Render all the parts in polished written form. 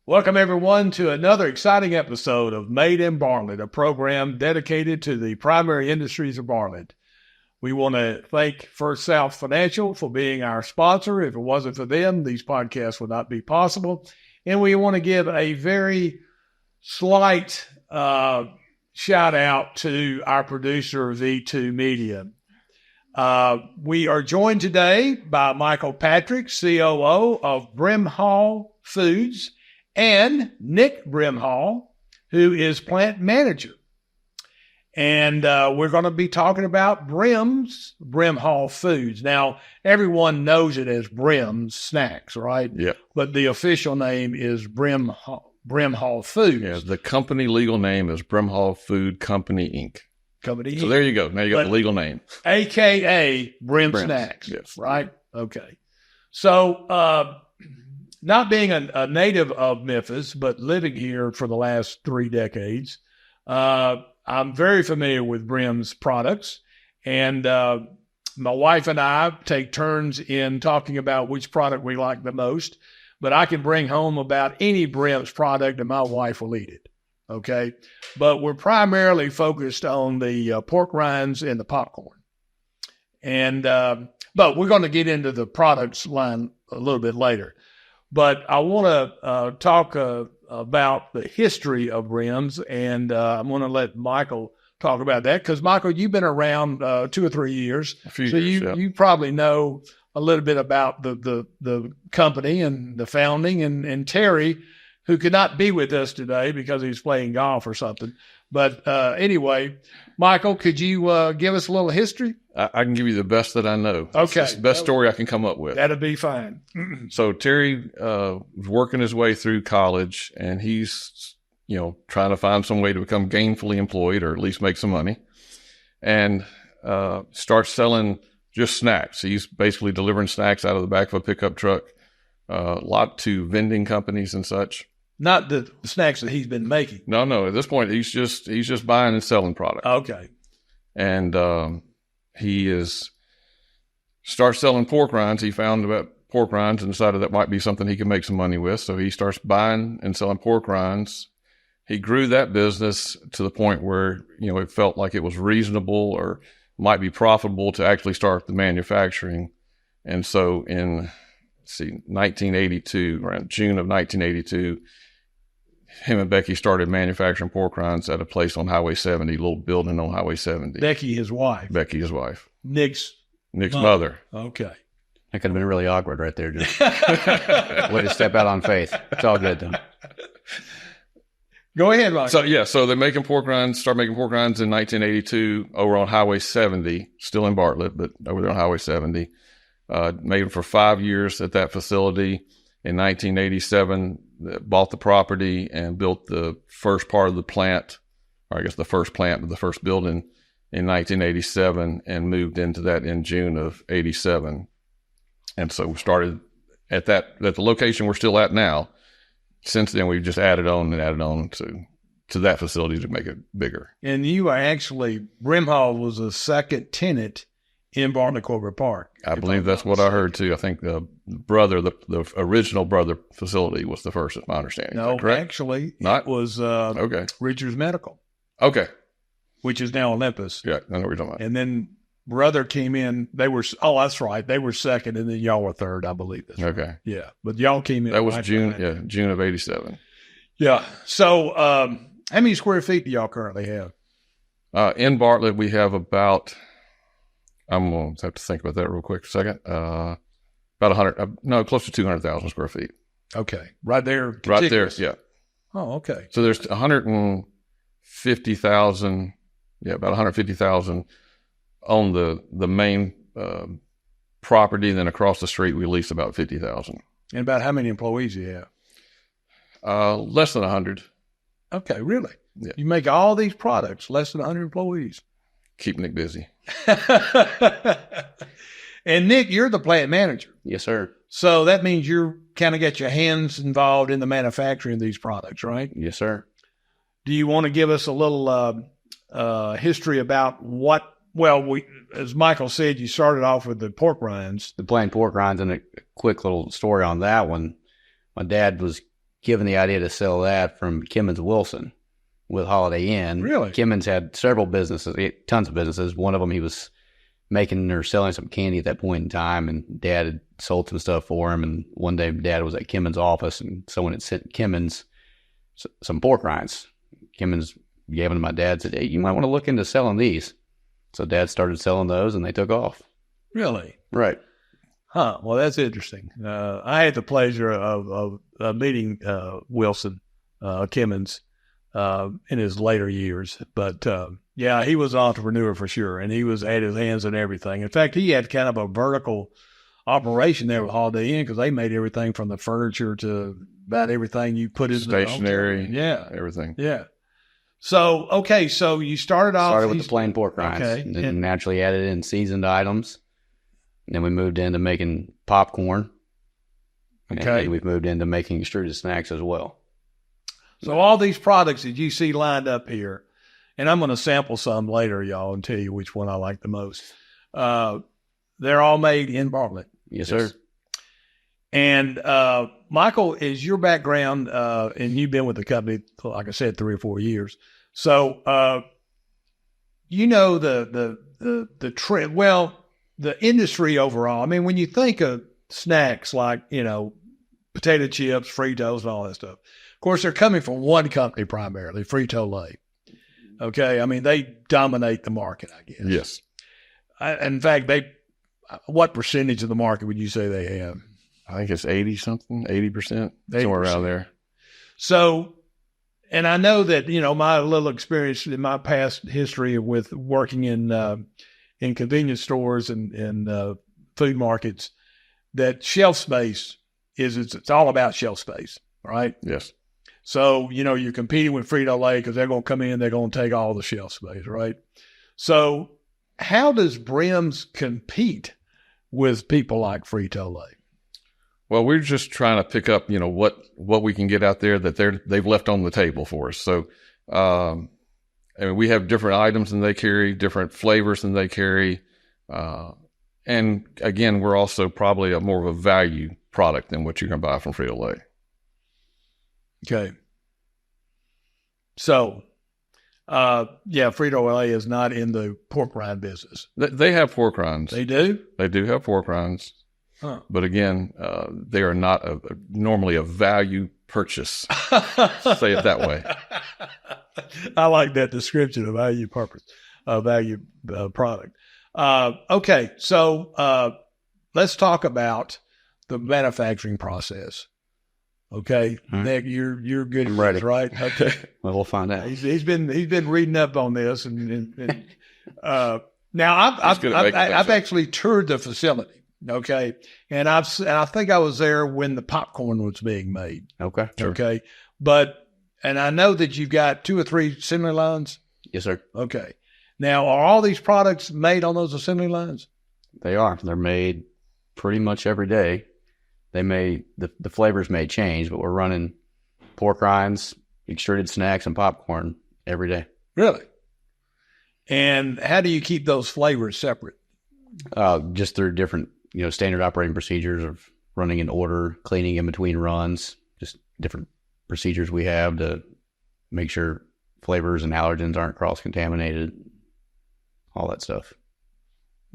Welcome, everyone, to another exciting episode of Made in Bartlett, a program dedicated to the primary industries of Bartlett. We want to thank First South Financial for being our sponsor. If it wasn't for them, these podcasts would not be possible. And we want to give a very slight shout out to our producer, V2 Media. We are joined today by Michael Patrick, COO of Brimhall Foods, and Nick Brimhall, who is plant manager. And we're going to be talking about Brims, Brimhall Foods. Now, everyone knows it as Brims Snacks, right? Yeah. But the official name is Brimhall Foods. Yeah, the company legal name is Brimhall Food Company, Inc. So there you go. Now you got the legal name. AKA Brims Snacks, yes. Right? Okay. So, not being a native of Memphis, but living here for the last 3 decades, I'm very familiar with Brims products. And my wife and I take turns in talking about which product we like the most. But I can bring home about any Brims product and my wife will eat it. Okay? But we're primarily focused on the pork rinds and the popcorn. And but we're going to get into the products line a little bit later. But I want to talk about the history of Brims, and I'm going to let Michael talk about that because, Michael, you've been around 2 or 3 years. A few years, you probably know a little bit about the company and the founding, and Terry, who could not be with us today because he's playing golf or something. But anyway, Michael, could you give us a little history? I can give you the best that I know. Okay. It's the best story I can come up with. That'd be fine. So Terry was working his way through college, and he's, trying to find some way to become gainfully employed or at least make some money, and starts selling just snacks. He's basically delivering snacks out of the back of a pickup truck, a lot to vending companies and such. Not the snacks that he's been making. No. At this point, he's just buying and selling product. Okay. And he starts selling pork rinds. He found about pork rinds and decided that might be something he could make some money with. So he starts buying and selling pork rinds. He grew that business to the point where, it felt like it was reasonable or might be profitable to actually start the manufacturing. And so in 1982, around June of 1982, him and Becky started manufacturing pork rinds at a place on Highway 70, a little building on Highway 70. Becky, his wife. Nick's mother. Okay. That could have been really awkward right there. Just way to step out on faith. It's all good though. Go ahead, Mike. So they're making pork rinds, start making pork rinds in 1982 over on Highway 70, still in Bartlett, but over there on Highway 70. Made them for 5 years at that facility. In 1987, bought the property and built the first part of the plant, or I guess the first plant of the first building in 1987, and moved into that in June of 87. And so we started at the location we're still at now. Since then, we've just added on to that facility to make it bigger. And you are actually, Brimhall was a second tenant in Bartlett Corporate Park. I believe that's what I heard too. I think the original brother facility was the first, is my understanding. No, correct? Actually, Not? It was Okay. Richards Medical. Okay. Which is now Olympus. Yeah, I know what you're talking about. And then brother came in. That's right. They were second, and then y'all were third, I believe. Okay. Right. Yeah, but y'all came in. That was right June. behind. Yeah, June of 87. Yeah. So, how many square feet do y'all currently have? In Bartlett, we have about. I'm going to have to think about that real quick a second. About 100. Close to 200,000 square feet. Okay, right there. Right there. Yeah. Oh, okay. So there's 150,000. Yeah, about 150,000 on the main property. Then across the street, we lease about 50,000. And about how many employees do you have? Less than 100. Okay, really? Yeah. You make all these products, less than 100 employees. Keep Nick busy. And Nick, you're the plant manager. Yes, sir. So that means you're kind of get your hands involved in the manufacturing of these products, right? Yes, sir. Do you want to give us a little history about as Michael said, you started off with the pork rinds. The plain pork rinds, and a quick little story on that one. My dad was given the idea to sell that from Kimmons Wilson with Holiday Inn. Really? Kimmons had several businesses, tons of businesses. One of them he was making or selling some candy at that point in time, and Dad had sold some stuff for him. And one day Dad was at Kimmons' office, and someone had sent Kimmons some pork rinds. Kimmons gave them to my dad and said, hey, you might want to look into selling these. So Dad started selling those, and they took off. Really? Right. Huh. Well, that's interesting. I had the pleasure of meeting Wilson Kimmons in his later years. But, yeah, he was an entrepreneur for sure, and he had his hands in everything. In fact, he had kind of a vertical operation there with Holiday Inn because they made everything from the furniture to about everything you put in stationery. Yeah. Everything. Yeah. So, okay, so you started with the plain pork rinds, and then naturally added in seasoned items. And then we moved into making popcorn. Okay. And we've moved into making extruded snacks as well. So all these products that you see lined up here, and I'm going to sample some later, y'all, and tell you which one I like the most. They're all made in Bartlett. Yes, sir. And Michael, is your background, and you've been with the company, like I said, 3 or 4 years. So, you know, the trend, well, the industry overall. I mean, when you think of snacks like, you know, potato chips, Fritos, and all that stuff, of course, they're coming from one company primarily, Frito-Lay. Okay. I mean, they dominate the market, I guess. Yes. In fact, what percentage of the market would you say they have? I think it's 80%, somewhere around there. So, and I know that, you know, my little experience in my past history with working in convenience stores and food markets, that shelf space it's all about shelf space, right? Yes. So, you know, you're competing with Frito-Lay because they're going to come in, they're going to take all the shelf space, right? So how does Brims compete with people like Frito-Lay? Well, we're just trying to pick up, you know, what we can get out there that they've left on the table for us. So, I mean, we have different items than they carry, different flavors than they carry. And again, we're also probably more of a value product than what you're going to buy from Frito-Lay. Okay. So, yeah, Frito-Lay is not in the pork rind business. They have pork rinds. They do? They do have pork rinds. Huh. But again, they are not normally a value purchase. Say it that way. I like that description of value purpose, value product. Okay, so let's talk about the manufacturing process. Okay, right. Nick, you're good at ready. this, right? Okay, Well, we'll find out. he's been reading up on this, and now I've actually toured the facility. Okay, and I think I was there when the popcorn was being made. Okay. Sure. Okay, and I know that you've got 2 or 3 assembly lines. Yes, sir. Okay, now are all these products made on those assembly lines? They are. They're made pretty much every day. The flavors may change, but we're running pork rinds, extruded snacks, and popcorn every day. Really? And how do you keep those flavors separate? Just through different, standard operating procedures of running in order, cleaning in between runs, just different procedures we have to make sure flavors and allergens aren't cross-contaminated, all that stuff.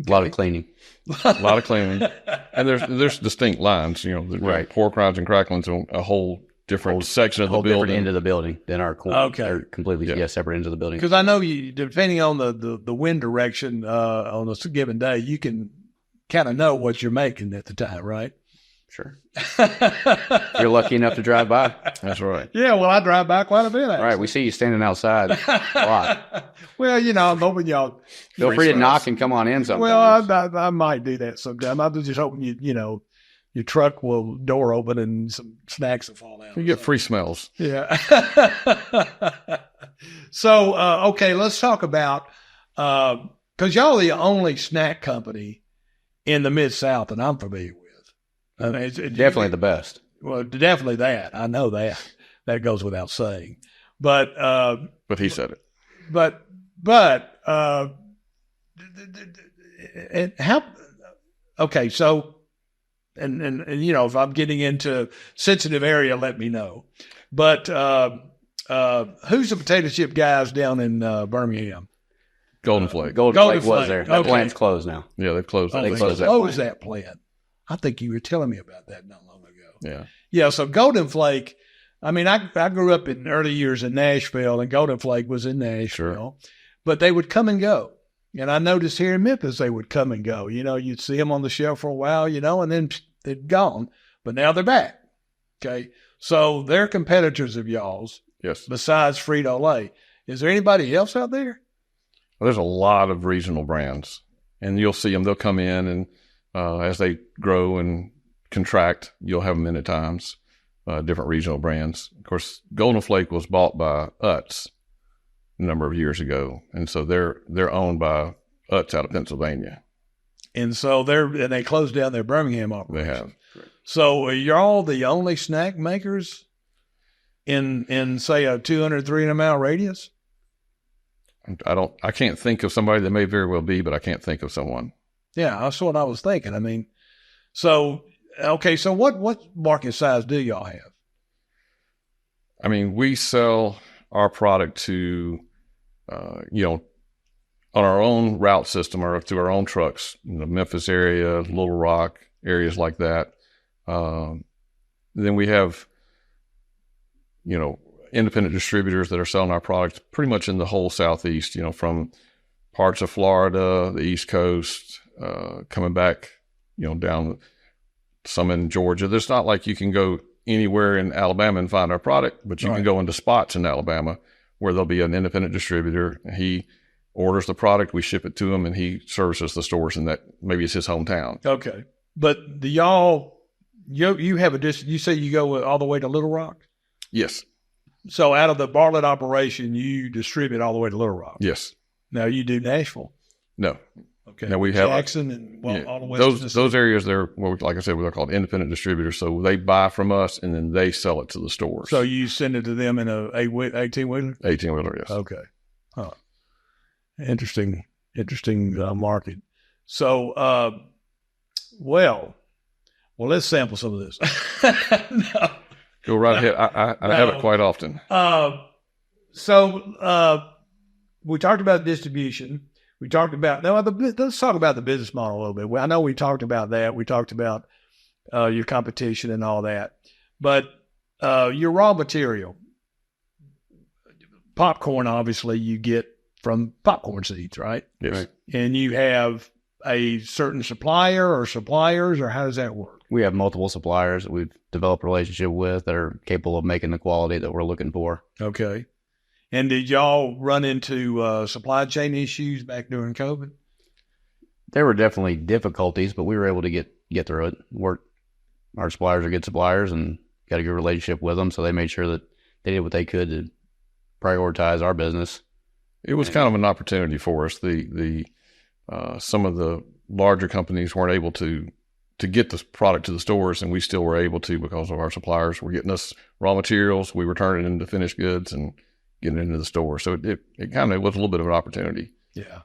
A lot of cleaning. A lot of cleaning. And there's distinct lines, Right. Pork rinds and cracklings on a whole different section of the building. Different end of the building than our core. Okay. They're completely, separate ends of the building. Because I know you, depending on the wind direction on a given day, you can kind of know what you're making at the time, right? Sure. You're lucky enough to drive by. That's right. Yeah, well, I drive by quite a bit. Actually. All right, we see you standing outside a lot. Well, I'm hoping y'all Feel free to knock and come on in sometimes. Well, I might do that sometime. I'm just hoping your truck will door open and some snacks will fall out. You get free smells. Yeah. So, okay, let's talk about, because y'all are the only snack company in the Mid-South that I'm familiar with. I mean, it's definitely the best. Well, definitely that. I know that. That goes without saying. But he said it. But and how? Okay, so and if I'm getting into sensitive area, let me know. But who's the potato chip guys down in Birmingham? Golden Flake. Golden Flake was Flake. there. That Okay. plant's closed now. Yeah, they've closed. Oh, They they closed that closed that plant. I think you were telling me about that not long ago. Yeah. Yeah, so Golden Flake, I mean, I grew up in early years in Nashville, and Golden Flake was in Nashville. But they would come and go. And I noticed here in Memphis, they would come and go. You'd see them on the shelf for a while, and then they'd gone. But now they're back. Okay. So they're competitors of y'all's Yes. besides Frito-Lay. Is there anybody else out there? Well, there's a lot of regional brands, and you'll see them. They'll come in, and as they grow and contract, you'll have them in at times, different regional brands. Of course, Golden Flake was bought by Utz a number of years ago, and so they're owned by Utz out of Pennsylvania. And so they closed down their Birmingham operation. They have. So are y'all the only snack makers in say a 200, 300 mile radius? I can't think of somebody that may very well be, but I can't think of someone. Yeah, that's what I was thinking. I mean, so what market size do y'all have? I mean, we sell our product to, on our own route system or through our own trucks, in the Memphis area, Little Rock, areas like that. Then we have, independent distributors that are selling our product pretty much in the whole Southeast, from parts of Florida, the East Coast, coming back, down some in Georgia. There's not like you can go anywhere in Alabama and find our product, but you can go into spots in Alabama where there'll be an independent distributor. He orders the product, we ship it to him, and he services the stores in that maybe it's his hometown. Okay. But do you have you say you go all the way to Little Rock? Yes. So out of the Bartlett operation, you distribute all the way to Little Rock? Yes. Now you do Nashville? No. Okay. Now we have Jackson and all the way those areas. They're like I said, they're called independent distributors. So they buy from us and then they sell it to the stores. So you send it to them in a 18-wheeler? 18-wheeler, yes. Okay. Huh. Interesting market. So, well, let's sample some of this. No. Go right ahead. I have it quite often. So we talked about distribution. We talked about let's talk about the business model a little bit. I know we talked about that. We talked about your competition and all that, but your raw material, popcorn, obviously you get from popcorn seeds, right? Yes. Right. And you have a certain supplier or suppliers, or how does that work? We have multiple suppliers that we've developed a relationship with that are capable of making the quality that we're looking for. Okay. And did y'all run into supply chain issues back during COVID? There were definitely difficulties, but we were able to get through it. Our suppliers are good suppliers and got a good relationship with them, so they made sure that they did what they could to prioritize our business. It was kind of an opportunity for us. Some of the larger companies weren't able to get this product to the stores, and we still were able to because of our suppliers were getting us raw materials. We were turning it into finished goods and getting it into the store. So it kind of was a little bit of an opportunity. Yeah.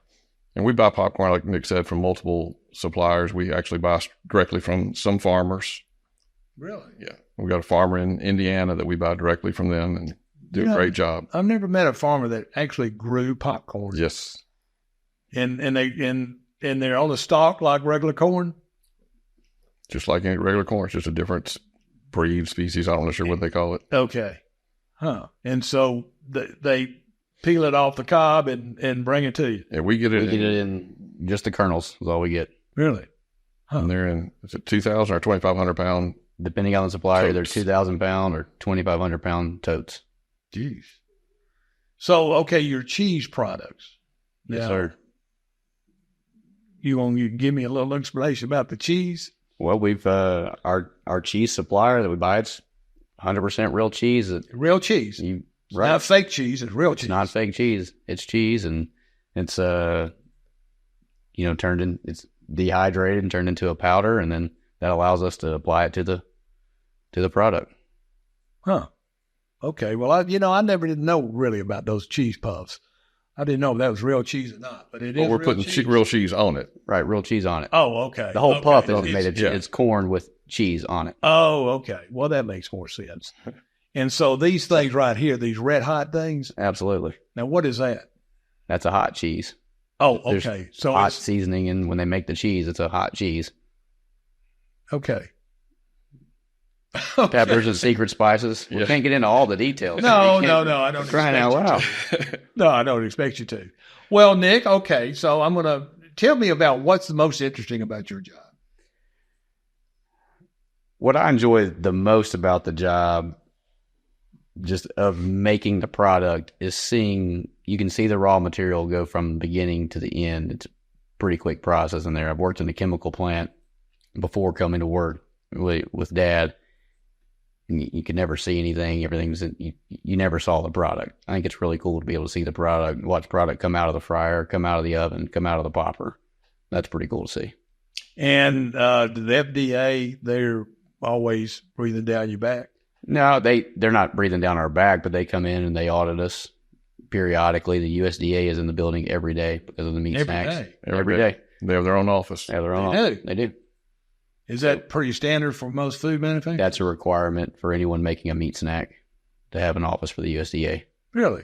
And we buy popcorn, like Nick said, from multiple suppliers. We actually buy directly from some farmers. Really? Yeah. We got a farmer in Indiana that we buy directly from them and do a great job. I've never met a farmer that actually grew popcorn. Yes. And they're on the stalk like regular corn? Just like any regular corn. It's just a different breed, species. I'm not sure what they call it. Okay. Huh. And so they peel it off the cob and bring it to you? Yeah, we get it in just the kernels is all we get. Really? Huh. And they're in, is it 2,000 or 2,500 pound? Depending on the supplier, Totes. they're 2,000 pound or 2,500 pound totes. Jeez. So, okay, your cheese products. Yes, Now, sir. You want to give me a little explanation about the cheese? Well, we've our cheese supplier that we buy, it's 100% real cheese. Real cheese. It's not fake cheese. It's real cheese. It's not fake cheese. It's cheese, and it's it's dehydrated and turned into a powder, and then that allows us to apply it to the product. Huh. Okay. Well, I never did know really about those cheese puffs. I didn't know if that was real cheese or not, but it Well, is we're real putting cheese. real cheese on it. Right, real cheese on it. Oh, okay. The whole Okay. puff isn't made of cheese. yeah. It's corn with cheese on it. Oh, okay. Well, that makes more sense. And so these things right here, these red hot things. Absolutely. Now, what is that? That's a hot cheese. Oh, There's okay. So hot it's seasoning, and when they make the cheese, it's a hot cheese. okay. Peppers and secret spices. We can't get into all the details. No, I don't Crying expect out you loud. to. No, I don't expect you to. Well, Nick, okay, so I'm going to tell me about what's the most interesting about your job. What I enjoy the most about the job, just of making the product, is seeing, you can see the raw material go from the beginning to the end. It's a pretty quick process in there. I've worked in a chemical plant before coming to work with Dad. You could never see anything. Everything's you never saw the product. I think it's really cool to be able to see the product, watch product come out of the fryer, come out of the oven, come out of the popper. That's pretty cool to see. And the FDA, they're always breathing down your back. No, they're not breathing down our back, but they come in and they audit us periodically. The USDA is in the building every day because of the meat snacks. Every day. They have their own office. They have their own office. They do. Is that pretty standard for most food manufacturers? That's a requirement for anyone making a meat snack to have an office for the USDA. Really?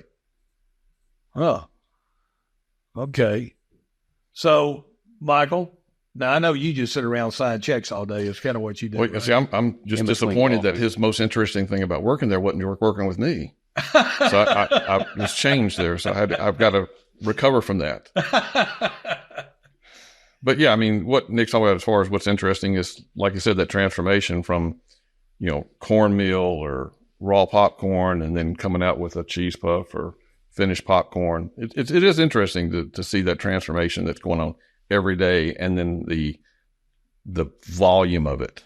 Oh. Okay. So, Michael, now I know you just sit around signing checks all day. It's kind of what you do. Well, right? see, I'm just disappointed that his most interesting thing about working there wasn't working with me. So I was changed there. So I've got to recover from that. But yeah, I mean, what Nick's talking about as far as what's interesting is, like you said, that transformation from, cornmeal or raw popcorn and then coming out with a cheese puff or finished popcorn. It is interesting to see that transformation that's going on every day, and then the volume of it,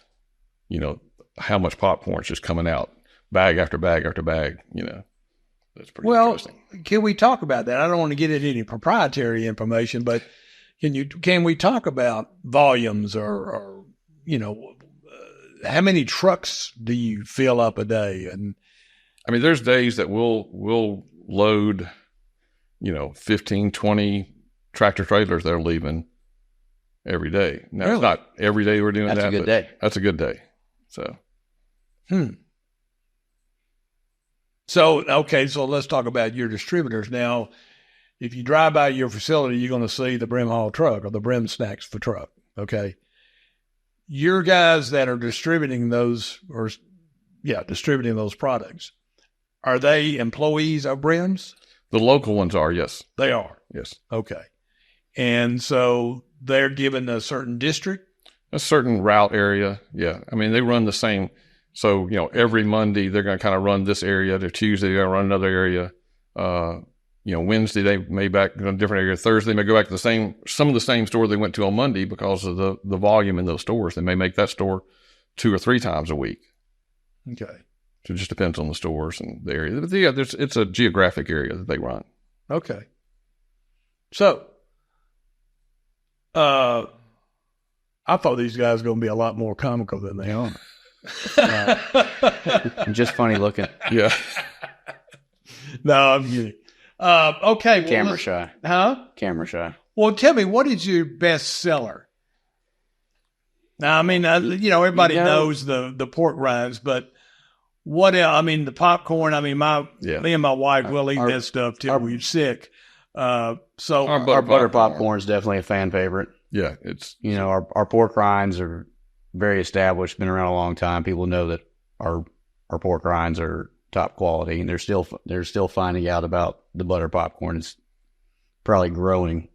how much popcorn's just coming out, bag after bag after bag, that's pretty interesting. Can we talk about that? I don't want to get into any proprietary information, but can we talk about volumes or how many trucks do you fill up a day? And I mean, there's days that we'll load, 15, 20 tractor trailers that are leaving every day. Now, It's not every day we're doing that. That's a good day. That's a good day. So. So let's talk about your distributors. Now, if you drive by your facility, you're going to see the Brimhall truck or the Brim snacks for truck. Okay. Your guys that are distributing those products, are they employees of Brims? The local ones are, yes. They are. Yes. Okay. And so they're given a certain district? A certain route area. Yeah. I mean, they run the same. So, every Monday they're going to kind of run this area. To Tuesday, they're going to run another area. Wednesday they may back in a different area. Thursday they may go back to some of the same store they went to on Monday because of the volume in those stores. They may make that store 2 or 3 times a week. Okay. So it just depends on the stores and the area. But yeah, it's a geographic area that they run. Okay. So, I thought these guys were going to be a lot more comical than they are. Just funny looking. Yeah. No, I'm kidding. Okay. Well, Camera shy. Huh? Camera shy. Well, tell me, what is your best seller? Now, I mean, everybody knows the pork rinds, but what else? I mean, the popcorn. I mean, me and my wife will eat that stuff till we're sick. So our butter popcorn is definitely a fan favorite. Yeah, it's our pork rinds are very established, been around a long time. People know that our pork rinds are top quality, and they're still finding out about the butter popcorn. It's probably growing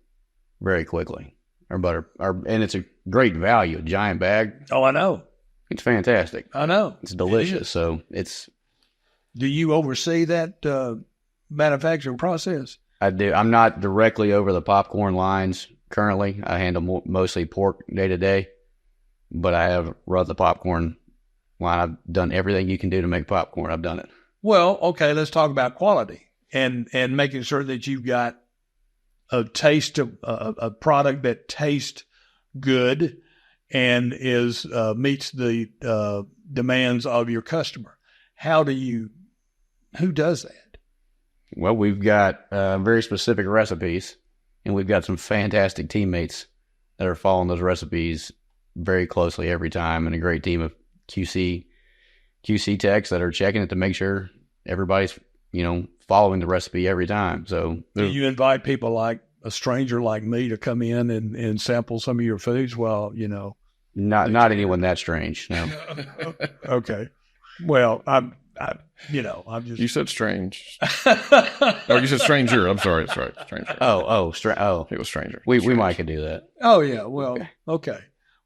very quickly. And it's a great value, a giant bag. Oh, I know. It's fantastic. I know. It's delicious. So Do you oversee that manufacturing process? I do. I'm not directly over the popcorn lines currently. I handle mostly pork day to day, but I have run the popcorn line. I've done everything you can do to make popcorn. I've done it. Well, okay, let's talk about quality and making sure that you've got a taste of a product that tastes good and meets the demands of your customer. Who does that? Well, we've got very specific recipes, and we've got some fantastic teammates that are following those recipes very closely every time, and a great team of QC techs that are checking it to make sure everybody's, following the recipe every time. So do you invite people like a stranger like me to come in and sample some of your foods? Well, not anyone that strange. No. Okay. Well, I'm just. You said strange. Or you said stranger. I'm sorry. That's right. Stranger. It was stranger. We might could do that. Oh yeah. Well, okay.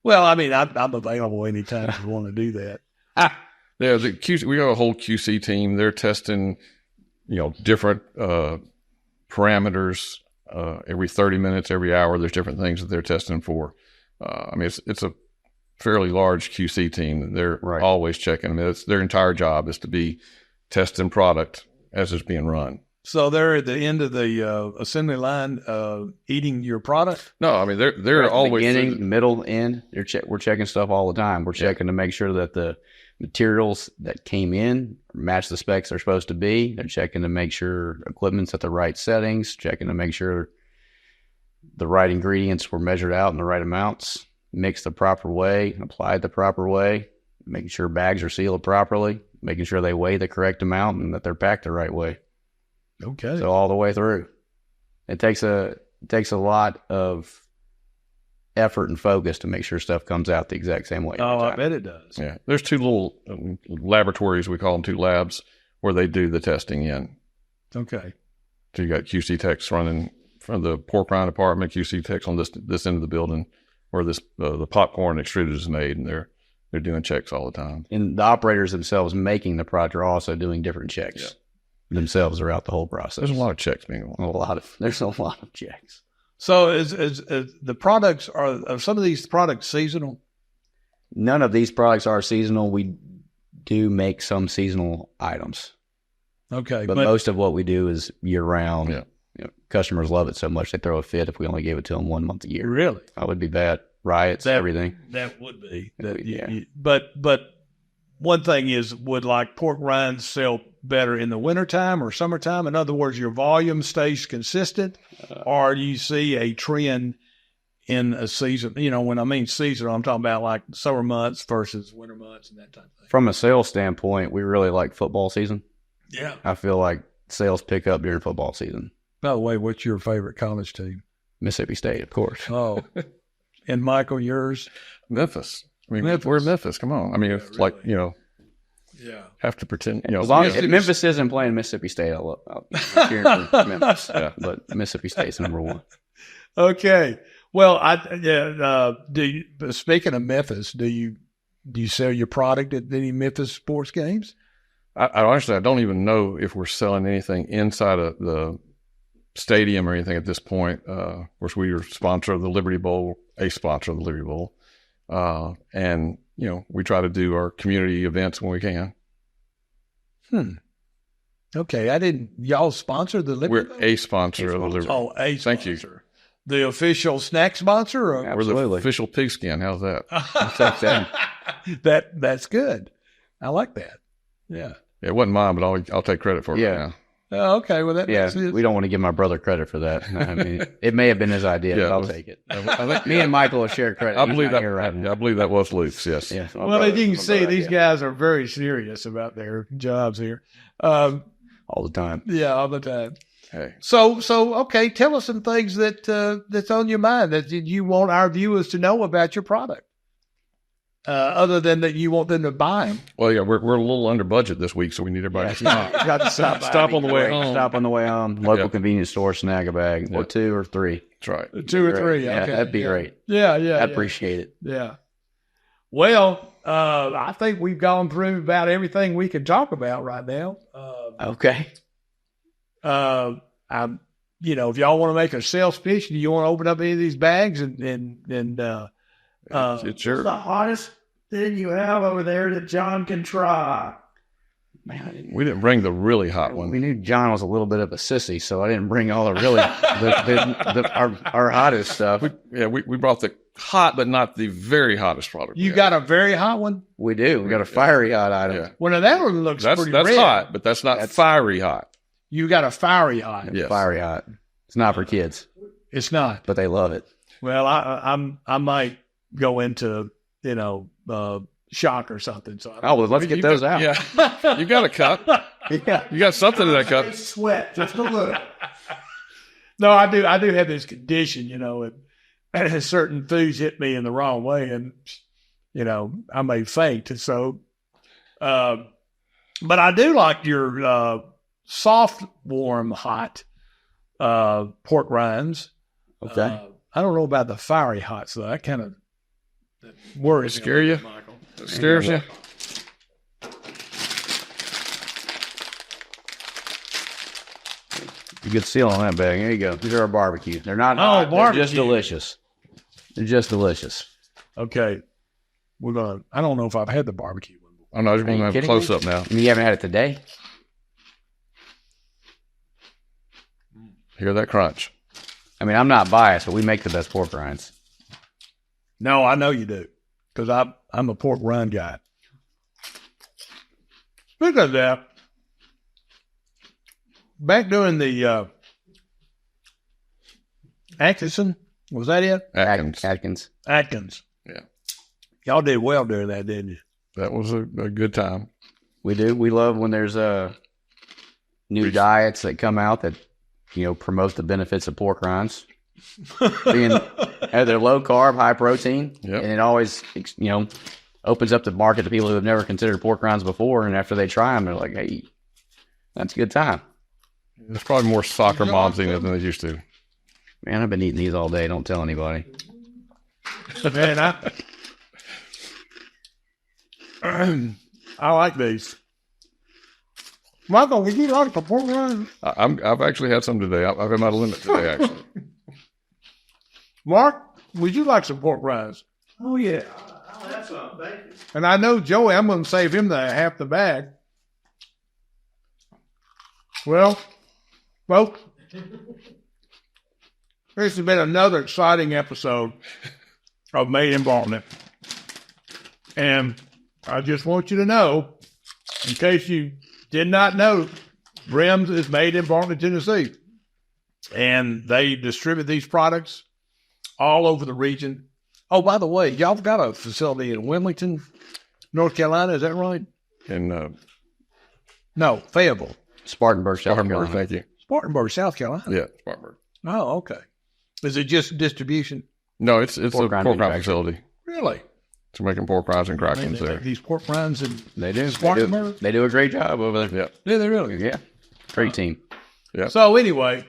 Well, I mean, I'm available anytime you want to do that. Yeah, the QC, we have a whole QC team. They're testing, different parameters every 30 minutes, every hour. There's different things that they're testing for. I mean, it's a fairly large QC team. They're always checking. I mean, it's their entire job is to be testing product as it's being run. So they're at the end of the assembly line eating your product? No, I mean, they're always beginning, middle, end. We're checking stuff all the time. We're checking to make sure that the materials that came in match the specs they're supposed to be. They're checking to make sure equipment's at the right settings, checking to make sure the right ingredients were measured out in the right amounts, mixed the proper way, applied the proper way, making sure bags are sealed properly, making sure they weigh the correct amount and that they're packed the right way. Okay. So all the way through. It takes a lot of effort and focus to make sure stuff comes out the exact same way. Oh, I bet it does. Yeah. There's two little laboratories, we call them two labs, where they do the testing in. Okay. So you got QC techs running from the pork rind department, QC techs on this end of the building where the popcorn extruded is made, and they're doing checks all the time. And the operators themselves making the product are also doing different checks themselves throughout the whole process. There's a lot of checks being done. There's a lot of checks. So is the products, are some of these products seasonal? None of these products are seasonal. We do make some seasonal items. Okay. But most of what we do is year round. Yeah. Customers love it so much they throw a fit if we only gave it to them 1 month a year. Really? That would be bad. Riots, everything. That would be. Yeah. But one thing is, would like pork rinds sell better in the wintertime or summertime? In other words, your volume stays consistent, or do you see a trend in a season? When I mean seasonal, I'm talking about like summer months versus winter months and that type of thing. From a sales standpoint, we really like football season. Yeah. I feel like sales pick up during football season. By the way, what's your favorite college team? Mississippi State, of course. Oh, and Michael, yours? Memphis. I mean, Memphis. we're in Memphis. Come on. I mean, it's really. Like, have to pretend. As long as Memphis isn't playing Mississippi State, I'll cheer for Memphis. But Mississippi State's number one. Okay. Well, speaking of Memphis, do you sell your product at any Memphis sports games? I honestly, I don't even know if we're selling anything inside of the stadium or anything at this point. Of course, we are a sponsor of the Liberty Bowl, and we try to do our community events when we can. Okay, y'all sponsor the Liberty Bowl? We're a sponsor of the Liberty Bowl. Oh, a sponsor. Thank you. The official snack sponsor? Or? Absolutely. We're the official pigskin. How's that? That's good. I like that. Yeah. It wasn't mine, but I'll take credit for it. Yeah. Right now. Oh, okay. Well, we don't want to give my brother credit for that. I mean, it may have been his idea, but I'll take it. I think Me and Michael will share credit. I believe that was Luke's. Yes. Yeah, well, as you can see, these guys are very serious about their jobs here. All the time. Yeah, all the time. Hey. So okay, tell us some things that's on your mind that you want our viewers to know about your product. Other than that, you want them to buy them. Well, yeah, we're a little under budget this week, so we need everybody to stop. Got to stop. Stop on the way home. Stop on the way home. Local convenience store, snag a bag, or 2 or 3. That's right. 2 or 3. Yeah, okay. that'd be great. Yeah. I'd appreciate it. Yeah. Well, I think we've gone through about everything we can talk about right now. Okay. If y'all want to make a sales pitch, do you want to open up any of these bags and It's your the hottest thing you have over there that John can try? Man, we didn't bring the really hot we one. knew John was a little bit of a sissy, so I didn't bring all the really our hottest stuff. We brought the hot, but not the very hottest product. you got a very hot one? We do. We got a fiery hot item. Yeah. Well, now that one looks That's pretty red. hot, but that's not fiery hot. You got a fiery hot. Yes. Fiery hot. It's not for kids, It's not. but they love it. Well, I might go into shock or something. So Oh, well, let's get those out. Yeah. You got a cup. Yeah. You got something in that cup. Sweat, just a little. no, I do have this condition, and certain foods hit me in the wrong way, and I may faint. So, but I do like your soft, warm, hot pork rinds. Okay. I don't know about the fiery hots though. That kind of worries me. Scare you? Michael. It scares you? You get seal on that bag. There you go. These are our barbecue. They're not. Oh, They're just barbecue. delicious. They're just delicious. Okay, I don't know if I've had the barbecue one before. I know. I just Are you want to have a kidding me? close up now. I mean, you haven't had it today? Hear that crunch? I mean, I'm not biased, but we make the best pork rinds. No, I know you do, because I'm a pork rind guy. Speaking of that, back during the Atkinson, was that it? Atkins. Atkins. Yeah. Y'all did well during that, didn't you? That was a good time. We do. We love when there's new diets that come out that promote the benefits of pork rinds. They're low carb, high protein, Yep. and it always opens up the market to people who have never considered pork rinds before. And after they try them, they're like, "Hey, that's a good time." There's probably more soccer moms in it than they used to. Man, I've been eating these all day. Don't tell anybody. Man, I like these. Michael, would you like the pork rind? I've actually had some today. I've had my limit today, actually. Mark, would you like some pork rinds? Oh, yeah. I'll have some. Thank you. And I know Joey, I'm going to save him half the bag. Well, folks, this has been another exciting episode of Made in Bartlett. And I just want you to know, in case you did not know, Brims is made in Bartlett, Tennessee. And they distribute these products all over the region. Oh, by the way, y'all got a facility in Wilmington, North Carolina. Is that right? And No, Fayetteville. Spartanburg, South Spartanburg, Carolina. thank you. Spartanburg, South Carolina. Yeah, Spartanburg. Oh, okay. Is it just distribution? No, it's a Pork rind pork rind manufacturer. facility. Really? It's making pork rinds and Man, crackings they there. make these pork rinds and They do. Spartanburg? They do a great job over there. Yeah. yeah, they really. Yeah. Great team. Yeah. So anyway,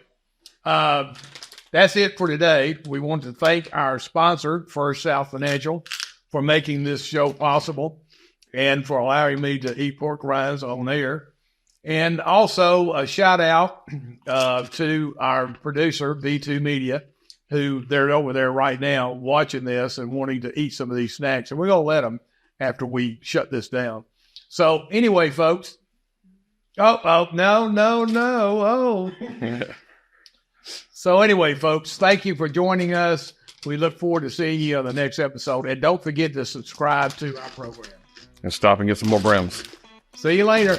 that's it for today. We want to thank our sponsor, First South Financial, for making this show possible and for allowing me to eat pork rinds on air. And also a shout out to our producer, B2 Media, who they're over there right now watching this and wanting to eat some of these snacks. And we're going to let them after we shut this down. So anyway, folks. Oh, no. So anyway, folks, thank you for joining us. We look forward to seeing you on the next episode. And don't forget to subscribe to our program. And stop and get some more Brims. See you later.